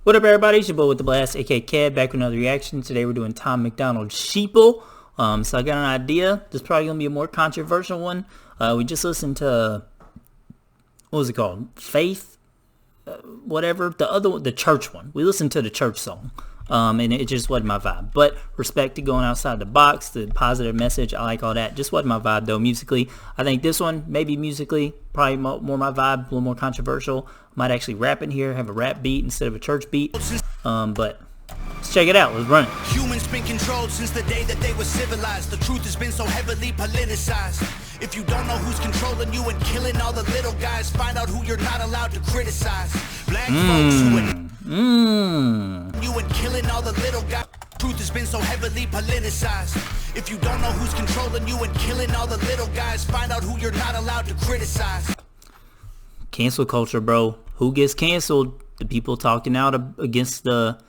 What up, everybody? It's your boy with the blast, aka Cad, back with another reaction. Today we're doing Tom MacDonald Sheeple. So I got an idea. This is probably gonna be a more controversial one. We just listened to, what was it called? Faith, whatever. The church one. We listened to the church song, and it just wasn't my vibe. But respect to going outside the box, the positive message. I like all that. Just wasn't my vibe though. Musically, I think this one maybe musically probably more my vibe, a little more controversial. Might actually rap in here, have a rap beat instead of a church beat. But let's check it out. Let's run it. Humans been controlled since the day that they were civilized. The truth has been so heavily politicized. If you don't know who's controlling you and killing all the little guys, find out who you're not allowed to criticize. Black folks who you and killing all the little guys. Truth has been so heavily politicized. If you don't know who's controlling you and killing all the little guys, find out who you're not allowed to criticize. Cancel culture, bro. Who gets canceled? The people talking out against the,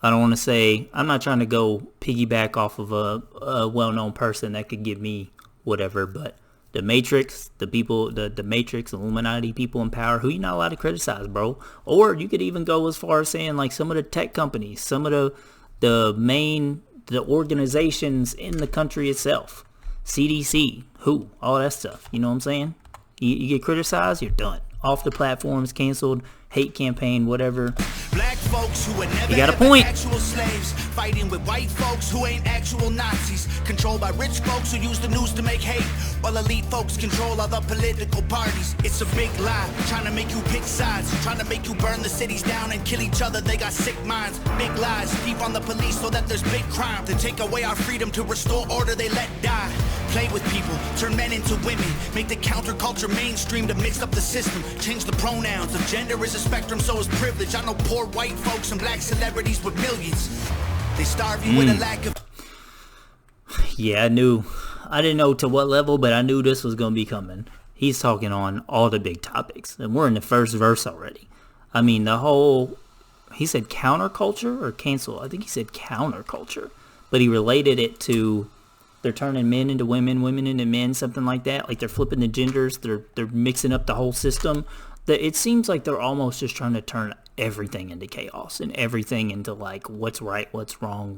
I don't want to say, I'm not trying to go piggyback off of a well-known person that could give me whatever, but the Matrix, the people, the Matrix, Illuminati people in power, who you're not allowed to criticize, bro. Or you could even go as far as saying like some of the tech companies, some of the organizations in the country itself, CDC, all that stuff. You know what I'm saying? You get criticized, you're done. Off the platforms, canceled, hate campaign, whatever. Black folks who had never you got a point. Actual slaves, fighting with white folks who ain't actual Nazis, controlled by rich folks who use the news to make hate, while elite folks control other political parties. It's a big lie, trying to make you pick sides, trying to make you burn the cities down and kill each other. They got sick minds, big lies, deep on the police so that there's big crime. To take away our freedom, to restore order, they let die. Play with people, turn men into women, make the counterculture mainstream to mix up the system, change the pronouns. If gender is a spectrum, so is privilege. I know poor white folks and black celebrities with millions. They starve you with a lack of... Yeah, I didn't know to what level, but I knew this was going to be coming. He's talking on all the big topics, and we're in the first verse already. I mean, he said counterculture or cancel. I think he said counterculture, but he related it to they're turning men into women, women into men, something like that. Like they're flipping the genders. They're mixing up the whole system. It seems like they're almost just trying to turn everything into chaos and everything into like what's right, what's wrong,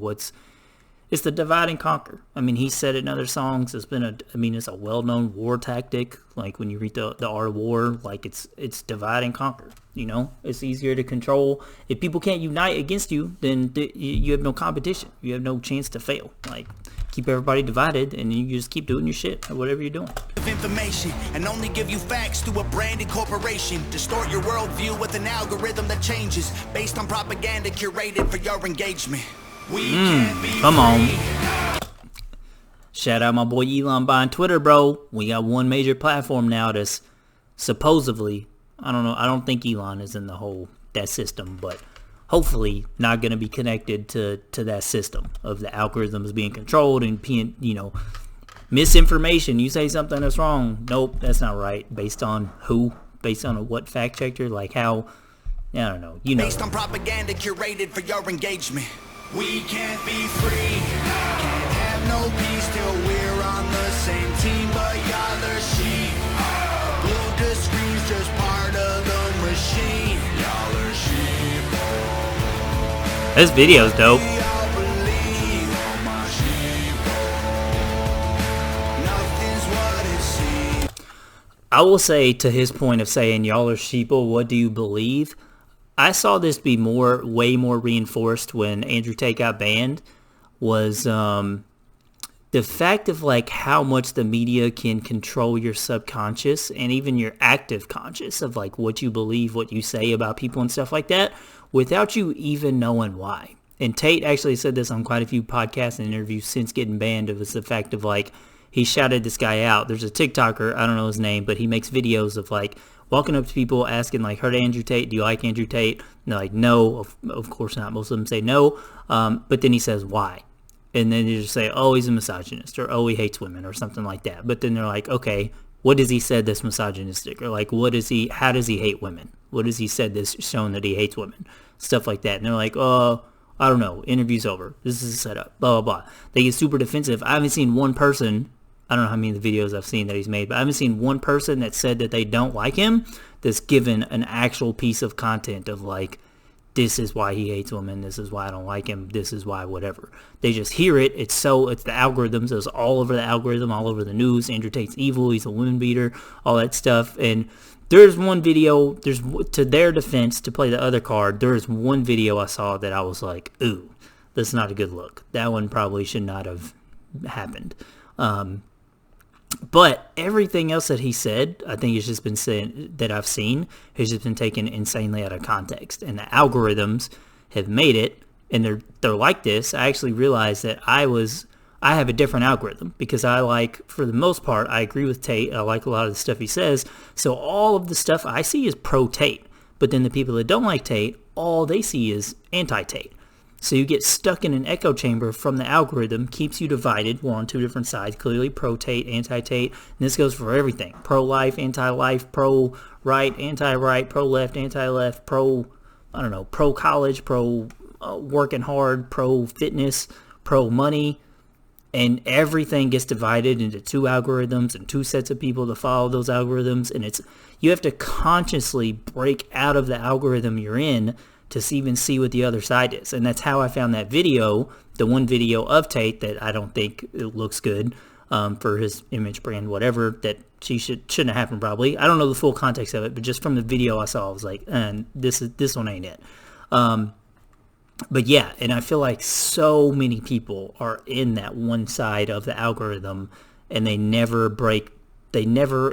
it's the divide and conquer. I mean, he said it in other songs. It's a well-known war tactic. Like when you read the Art of War, like it's divide and conquer. You know, it's easier to control. If people can't unite against you, then you have no competition. You have no chance to fail. Like, keep everybody divided, and you just keep doing your shit or whatever you're doing. Information and only give you facts through a branded corporation. Distort your worldview with an algorithm that changes based on propaganda curated for your engagement. We can't be come on. Shout out my boy Elon buying Twitter, bro. We got one major platform now that's supposedly, I don't know, I don't think Elon is in that system, but hopefully not going to be connected to that system of the algorithms being controlled and being, misinformation. You say something that's wrong. Nope, that's not right. Based on who? Based on what fact checker? Like how? I don't know. Based on propaganda curated for your engagement. We can't be free. Can't have no peace till we're on the same team, but y'all are sheep. Glued to screens, just part of the machine. Y'all are sheep. This video's dope. I will say, to his point of saying y'all are sheeple, what do you believe? I saw this be way more reinforced when Andrew Tate got banned, was the fact of like how much the media can control your subconscious and even your active conscious of like what you believe, what you say about people and stuff like that without you even knowing why. And Tate actually said this on quite a few podcasts and interviews since getting banned. It was the fact of like he shouted this guy out. There's a TikToker, I don't know his name, but he makes videos of like walking up to people asking like, heard Andrew Tate, do you like Andrew Tate? And they're like, no, of course not. Most of them say no. But then he says, why? And then they just say, oh, he's a misogynist, or oh, he hates women, or something like that. But then they're like, okay, what has he said that's misogynistic? Or like, how does he hate women? What has he said that's shown that he hates women? Stuff like that. And they're like, oh, I don't know, interview's over. This is a setup, blah, blah, blah. They get super defensive. I haven't seen one person, I don't know how many of the videos I've seen that he's made, but I haven't seen one person that said that they don't like him that's given an actual piece of content of like, this is why he hates women, this is why I don't like him, this is why whatever. They just hear it. It's the algorithms. It's all over the algorithm, all over the news. Andrew Tate's evil. He's a woman beater, all that stuff. And there's one video, to their defense, to play the other card, there's one video I saw that I was like, ooh, that's not a good look. That one probably should not have happened. But everything else that he said, I think it's just been said that I've seen, has just been taken insanely out of context. And the algorithms have made it, and they're like this. I actually realized that I have a different algorithm because I like, for the most part, I agree with Tate. I like a lot of the stuff he says. So all of the stuff I see is pro-Tate. But then the people that don't like Tate, all they see is anti-Tate. So you get stuck in an echo chamber from the algorithm, keeps you divided. We're on two different sides, clearly pro-Tate, anti-Tate. And this goes for everything. Pro-life, anti-life, pro-right, anti-right, pro-left, anti-left, pro-college, pro-working hard, pro-fitness, pro-money. And everything gets divided into two algorithms and two sets of people to follow those algorithms. And you have to consciously break out of the algorithm you're in to even see what the other side is. And that's how I found that video, the one video of Tate that I don't think it looks good for his image brand, whatever, that shouldn't have happened probably. I don't know the full context of it, but just from the video I saw, I was like, this one ain't it. But yeah, and I feel like so many people are in that one side of the algorithm, and they never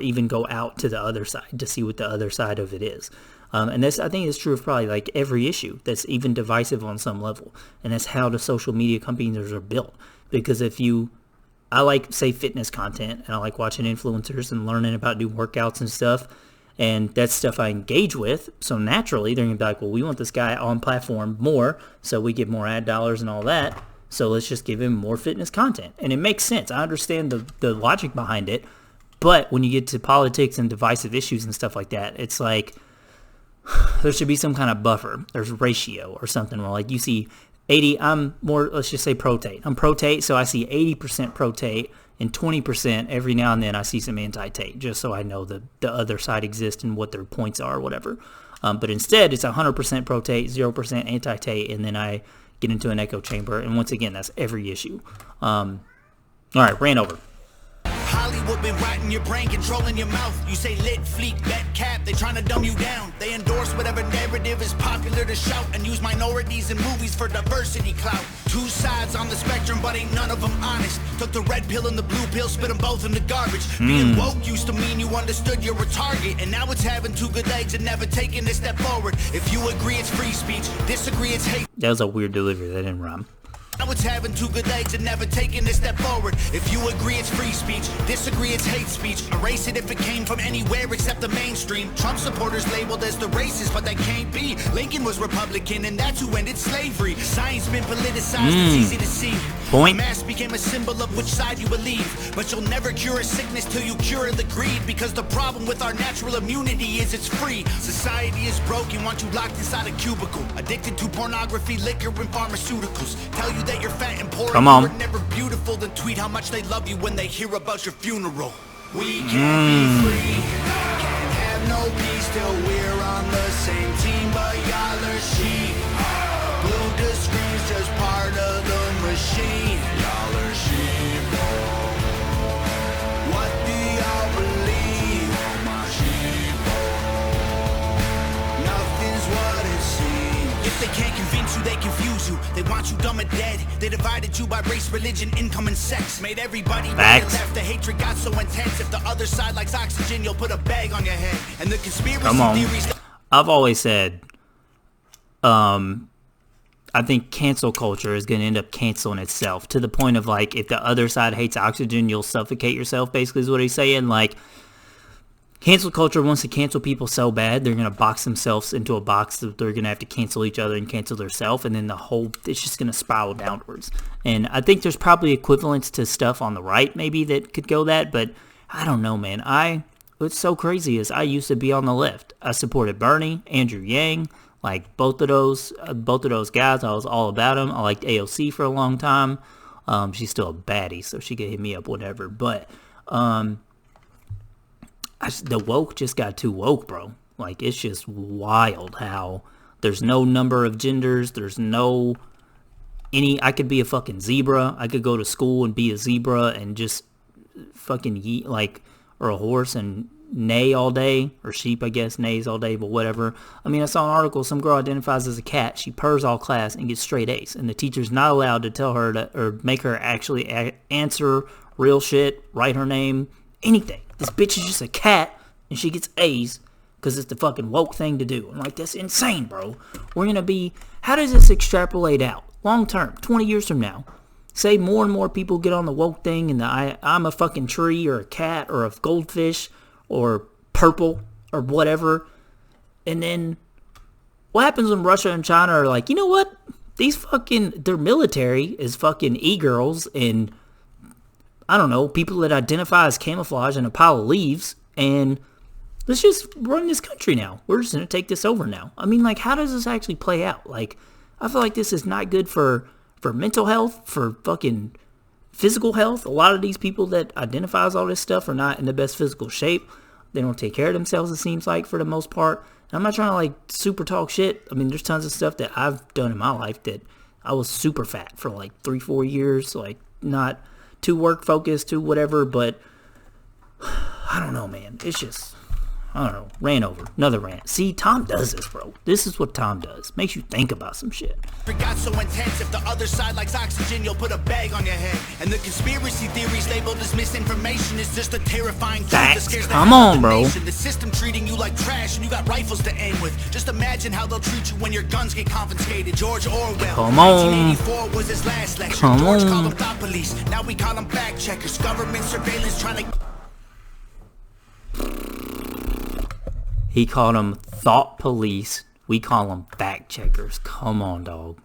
even go out to the other side to see what the other side of it is. And I think it's true of probably like every issue that's even divisive on some level. And that's how the social media companies are built. Because I like, say, fitness content, and I like watching influencers and learning about new workouts and stuff. And that's stuff I engage with. So naturally, they're going to be like, well, we want this guy on platform more, so we get more ad dollars and all that. So let's just give him more fitness content. And it makes sense. I understand the logic behind it. But when you get to politics and divisive issues and stuff like that, it's like, there should be some kind of buffer. There's ratio or something where, like, you see 80, I'm more, let's just say pro-Tate. I'm pro-Tate, so I see 80% pro-Tate, and 20% every now and then I see some anti-Tate, just so I know the other side exists and what their points are or whatever. But instead, it's 100% pro-Tate, 0% anti-Tate, and then I get into an echo chamber. And once again, that's every issue. All right, ran over. Hollywood been rotting your brain, controlling your mouth. You say lit, fleek, bet, cap, they trying to dumb you down. They endorse whatever narrative is popular to shout, and use minorities in movies for diversity clout. Two sides on the spectrum, but ain't none of them honest. Took the red pill and the blue pill, spit them both in the garbage. Being woke used to mean you understood you're a target, and now it's having two good legs and never taking a step forward. If you agree, it's free speech. Disagree, it's hate. That was a weird delivery. That didn't rhyme. Now it's having two good legs and never taking a step forward. If you agree, it's free speech. Disagree, it's hate speech. Erase it if it came from anywhere except the mainstream. Trump supporters labeled as the racist, but that can't be. Lincoln was Republican, and that's who ended slavery. Science been politicized, it's easy to see. Point. Mass became a symbol of which side you believe. But you'll never cure a sickness till you cure the greed. Because the problem with our natural immunity is it's free. Society is broken, want you locked inside a cubicle. Addicted to pornography, liquor, and pharmaceuticals. Tell you that you're fat and poor, Come and on. you're never beautiful, then tweet how much they love you when they hear about your funeral. We can't be free, can't have no peace till we're on the same team, but y'all are sheep. Blue to screens just part of the machine. Y'all are sheep. What do y'all believe? My sheep. Nothing's what it seems. If they can't convince you, they confuse you. They want you dumb and dead. They divided you by race, religion, income, and sex. Made everybody right and left. The hatred got so intense. If the other side likes oxygen, you'll put a bag on your head. And the conspiracy theories. I've always said, I think cancel culture is going to end up canceling itself to the point of, like, if the other side hates oxygen, you'll suffocate yourself, basically is what he's saying. Like, cancel culture wants to cancel people so bad, they're going to box themselves into a box that they're going to have to cancel each other and cancel themselves, and then it's just going to spiral downwards. And I think there's probably equivalents to stuff on the right maybe that could go that, but I don't know, man. What's so crazy is I used to be on the left. I supported Bernie, Andrew Yang, like both of those guys. I was all about them. I liked AOC for a long time. She's still a baddie, so she can hit me up, whatever. But the woke just got too woke, bro. Like, it's just wild how There's no number of genders. There's no I could be a fucking zebra. I could go to school and be a zebra and just fucking yeet or a horse and neigh all day, or sheep, I guess, neighs all day, but whatever. I mean, I saw an article, some girl identifies as a cat, she purrs all class and gets straight A's, and the teacher's not allowed to tell her or make her actually answer real shit, write her name, anything. This bitch is just a cat, and she gets A's because it's the fucking woke thing to do. I'm like, that's insane, bro. How does this extrapolate out? Long term, 20 years from now, say more and more people get on the woke thing and I'm a fucking tree or a cat or a goldfish or purple or whatever. And then what happens when Russia and China are like, you know what? Their military is fucking e-girls and, I don't know, people that identify as camouflage in a pile of leaves, and let's just run this country now. We're just going to take this over now. I mean, how does this actually play out? I feel like this is not good for mental health, for fucking physical health. A lot of these people that identify as all this stuff are not in the best physical shape. They don't take care of themselves, it seems like, for the most part. And I'm not trying to, super talk shit. I mean, there's tons of stuff that I've done in my life that I was super fat for, 3-4 years. Not too work-focused, too whatever, but I don't know, man. It's just, I don't know. Ran over. Another rant. See, Tom does this, bro. This is what Tom does. Makes you think about some shit. Got so intense, if the other side likes oxygen, you'll put a bag on your head. And the conspiracy theories labeled as misinformation is just a terrifying truth that scares the Come on, bro. The system treating you like trash and you got rifles to aim with. Just imagine how they'll treat you when your guns get confiscated. George Orwell. Come on. 1984 was his last lecture. Come George on. called them thought police. Now we call them fact checkers. Government surveillance trying to... He called them thought police. We call them fact checkers. Come on, dog.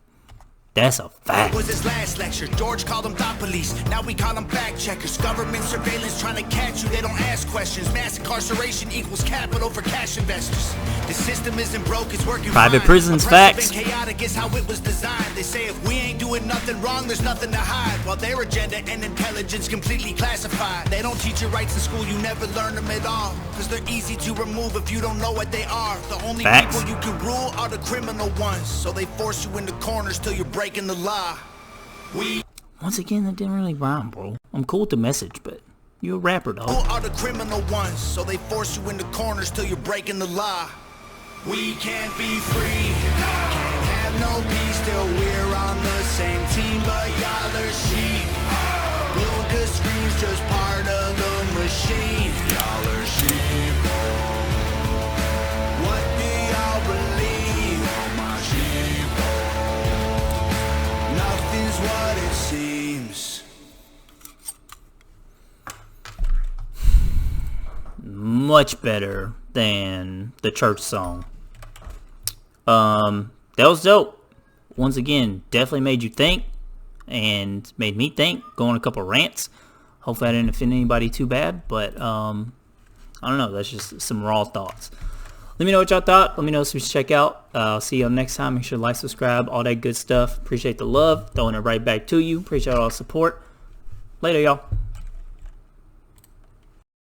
That's a fact. Was his last lecture. George called them thought police. Now we call them fact checkers. Government surveillance trying to catch you. They don't ask questions. Mass incarceration equals capital for cash investors. The system isn't broke. It's working Private fine. prisons, facts. And chaotic is how it was designed. They say if we ain't doing nothing wrong, there's nothing to hide. While their agenda and intelligence completely classified. They don't teach you rights in school. You never learn them at all. Because they're easy to remove if you don't know what they are. The only Facts. people you can rule are the criminal ones. So they force you into corners till you're breaking the law. Once again, that didn't really rhyme, bro. I'm cool with the message, but you're a rapper, dog. Who are the criminal ones? So they force you into corners till you're breaking the law. We can't be free. Can't have no peace till we're on the same team, but y'all are sheep. Blue screens just part of the machine. Y'all are sheep. What do y'all believe? My sheep. Nothing's what it seems. Much better than the church song. That was dope. Once again, definitely made you think and made me think. Going a couple rants. Hopefully I didn't offend anybody too bad, but I don't know. That's just some raw thoughts. Let me know what y'all thought. Let me know what you should check out. I'll see y'all next time. Make sure to like, subscribe, all that good stuff. Appreciate the love. Throwing it right back to you. Appreciate all the support. Later, y'all.